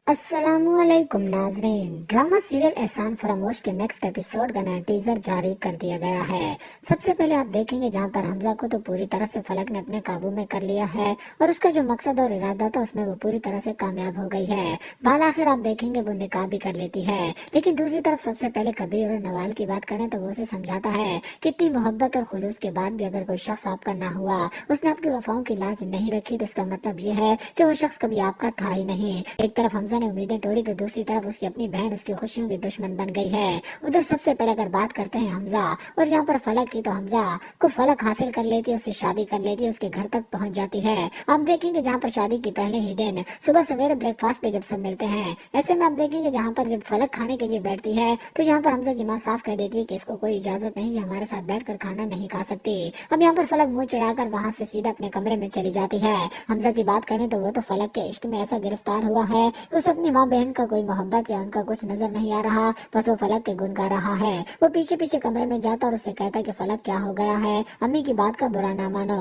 السلام علیکم ناظرین، ڈرامہ سیریل احسان فراموش کے نیکسٹ ایپیسوڈ کا نیا ٹیزر جاری کر دیا گیا ہے۔ سب سے پہلے آپ دیکھیں گے جہاں پر حمزہ کو تو پوری طرح سے فلک نے اپنے قابو میں کر لیا ہے اور اس کا جو مقصد اور ارادہ تھا اس میں وہ پوری طرح سے کامیاب ہو گئی ہے۔ بالآخر آپ دیکھیں گے وہ نکاح بھی کر لیتی ہے، لیکن دوسری طرف سب سے پہلے کبیر اور نوال کی بات کریں تو وہ اسے سمجھاتا ہے کہ اتنی محبت اور خلوص کے بعد بھی اگر کوئی شخص آپ کا نہ ہوا، اس نے آپ کی وفاؤں کی لاج نہیں رکھی، تو اس کا مطلب یہ ہے کہ وہ شخص کبھی آپ کا تھا ہی نہیں۔ ایک طرف حمزہ نے امیدیں توڑی تو دوسری طرف اس کی اپنی بہن اس کی خوشیوں کی دشمن بن گئی ہے۔ ادھر سب سے پہلے اگر بات کرتے ہیں حمزہ اور یہاں پر فلک کی، تو حمزہ کو فلک حاصل کر لیتی ہے، اس سے شادی کر لیتی ہے، اس کے گھر تک پہنچ جاتی ہے۔ آپ دیکھیں گے جہاں پر شادی کی پہلے ہی دن صبح سویرے بریک فاسٹ پہ جب سب ملتے ہیں، ایسے میں آپ دیکھیں گے جہاں پر جب فلک کھانے کے لیے بیٹھتی ہے تو یہاں پر حمزہ کی ماں صاف کہہ دیتی ہے کہ اس کو کوئی اجازت نہیں، یہ ہمارے ساتھ بیٹھ کر کھانا نہیں کھا سکتی۔ اب یہاں پر فلک منہ چڑھا کر وہاں سے سیدھا اپنے کمرے میں چلی جاتی ہے۔ حمزہ کی بات کریں تو وہ تو فلک کے عشق میں ایسا گرفتار ہوا ہے کہ اسے اپنی ماں بہن کا کوئی محبت یا ان کا کچھ نظر نہیں آ رہا، بس وہ فلک کے گن گا رہا ہے۔ وہ پیچھے پیچھے کمرے میں جاتا اور اسے کہتا ہے کہ فلک کیا ہو گیا ہے، امی کی بات کا برا نہ مانو۔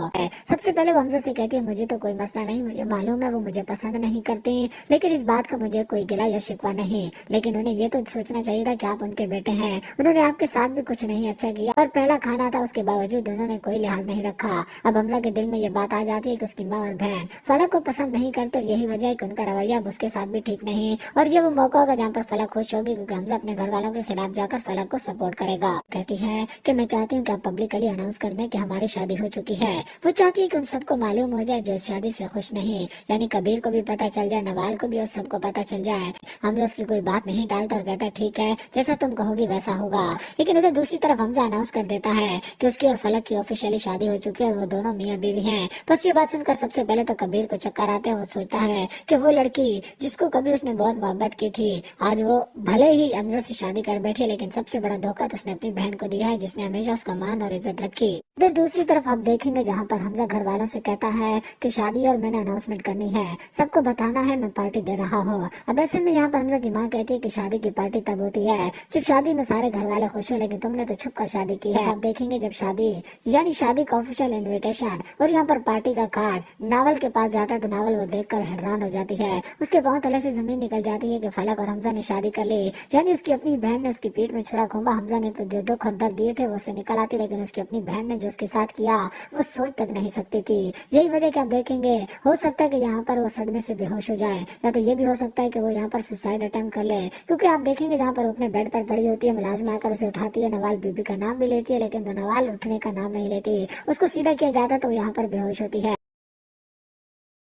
سب سے پہلے وہ حمزہ سے کہتی ہے مجھے تو کوئی مسئلہ نہیں، مجھے معلوم ہے وہ مجھے پسند نہیں کرتی، لیکن اس بات کا مجھے کوئی گلہ یا شکوہ نہیں، لیکن انہیں یہ تو سوچنا چاہیے تھا کہ آپ ان کے بیٹے ہیں، انہوں نے آپ کے ساتھ بھی کچھ نہیں اچھا کیا اور پہلا کھانا تھا، اس کے باوجود انہوں نے کوئی لحاظ نہیں رکھا۔ اب حمزہ کے دل میں یہ بات آ جاتی ہے کہ اس کی ماں اور بہن فلک کو پسند نہیں کرتے اور یہی وجہ ہے کہ ان کا رویہ اب اس کے ساتھ بھی ٹھیک نہیں، اور یہ وہ موقع ہوگا جہاں پر فلک خوش ہوگی کیونکہ حمزہ اپنے گھر والوں کے خلاف جا کر فلک کو سپورٹ کرے گا۔ کہتی ہے کہ میں چاہتی ہوں کہ آپ پبلکلی اناؤنس کر دیں کہ ہماری شادی ہو چکی ہے۔ وہ چاہتی ہے کہ ان سب کو معلوم ہو جائے جو اس شادی سے خوش نہیں، یعنی کبیر کو بھی پتہ چل جائے، نوال کو بھی، اور سب کو پتہ چل جائے۔ حمزہ اس کی کوئی بات نہیں ٹالتا اور کہتا ہے ٹھیک ہے جیسا تم کہو گی ویسا ہوگا، لیکن ادھر دوسری طرف حمزہ اناؤنس کر دیتا ہے کہ اس کی اور فلک کی آفیشیلی شادی ہو چکی ہے اور وہ دونوں میاں بیوی ہیں۔ بس یہ بات سن کر سب سے پہلے تو کبیر کو چکر آتے ہیں، وہ سوچتا ہے کہ وہ لڑکی جس کو کبھی اس نے بہت محبت کی تھی، آج وہ بھلے ہی حمزہ سے شادی کر بیٹھے لیکن سب سے بڑا دھوکہ تو اس نے اپنی بہن کو دیا ہے جس نے ہمیشہ اس کا مان اور عزت رکھی۔ ادھر دوسری طرف آپ دیکھیں گے جہاں پر حمزہ گھر والوں سے کہتا ہے کہ شادی اور میں نے اناؤنسمنٹ کرنی ہے، سب کو بتانا ہے، میں پارٹی دے رہا ہوں۔ اب ایسے میں یہاں پر حمزہ کی ماں کہتی ہے کہ شادی کی پارٹی تب ہوتی ہے صرف شادی میں سارے گھر والے خوش ہوں، لیکن تم نے تو چھپ کر شادی کی ہے۔ آپ دیکھیں گے جب شادی یعنی شادی کا آفیشیل انویٹیشن اور یہاں پر پارٹی کا کارڈ ناول کے پاس جاتا ہے تو ناول وہ دیکھ کر حیران ہو جاتی ہے، اس کے پاؤں تلے سے زمین نکل جاتی ہے کہ فلک اور حمزہ نے شادی کر لی، یعنی اس کی اپنی بہن نے اس کی پیٹ میں چھرا گھوما۔ حمزہ نے تو جو دکھ اور درد دیے تھے وہ اسے نکل آتی، لیکن اس کی اپنی بہن نے جو اس کے ساتھ کیا وہ سوچ تک نہیں سکتی تھی۔ یہی وجہ کہ آپ دیکھیں گے ہو سکتا ہے کہ یہاں پر وہ صدمے سے بے ہوش ہو جائے، یا تو یہ بھی ہو سکتا ہے کہ وہ یہاں پر سوسائڈ اٹیمپٹ کر لے، کیونکہ آپ دیکھیں گے جہاں پر وہ اپنے بیڈ پر پڑی ہوتی ہے، ملازمہ آ کر اسے اٹھاتی ہے، نوال بی بی کا نام بھی لیتی ہے، لیکن وہ نوال اٹھنے کا نام نہیں لیتی، اس کو سیدھا کیا جاتا تو وہ یہاں پر بے ہوش ہوتی ہے۔